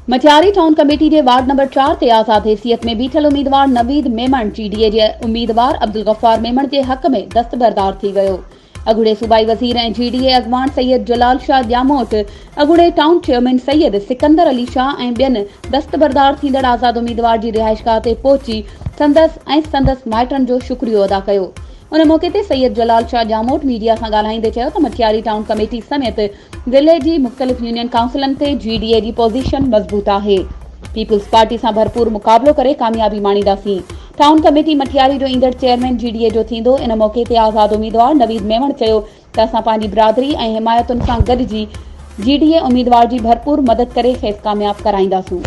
Matiari town committee के ward number 4 ते आज़ाद हैसियत में बीठल उम्मीदवार नवीद मेमण जीडीए के उम्मीदवार अब्दुल गफ्फार मेमण के हक में दस्तबरदार थी गयो। अगुड़े सूबाई वज़ीर ऐं जीडीए अगवान सैयद जलाल शाह ॼामोट, अगुड़े टाउन चेयरमैन सैयद सिकंदर अली शाह ऐं ॿियनि दस्तबरदार थींदड़ आज़ाद उम्मीदवार की रिहाइशगाह ते पहुची संदस माइटनि जो शुक्रियो अदा कयो। उन मौके ते सैयद जलाल शाह ॼामोट मीडिया से ॻाल्हाईंदे चयो त मटियारी टाउन कमेटी समेत ज़िले की मुख़्तलिफ़ यूनियन काउंसिलन ते जीडीए की पोजीशन मज़बूत है। पीपल्स पार्टी से भरपूर मुकाबलो करे कामयाबी माणींदासीं। टाउन कमेटी मटियारी जो ईंदड़ चेयरमैन जीडीए जो थींदो। इन मौके ते आज़ाद उम्मीदवार नवीद मेमण चयो त असां पंहिंजी बिरादरी ऐं हिमायतुनि सां गॾिजी जीडीए उम्मीदवार की भरपूर मदद करे खेसि कामयाब कराईंदासूं।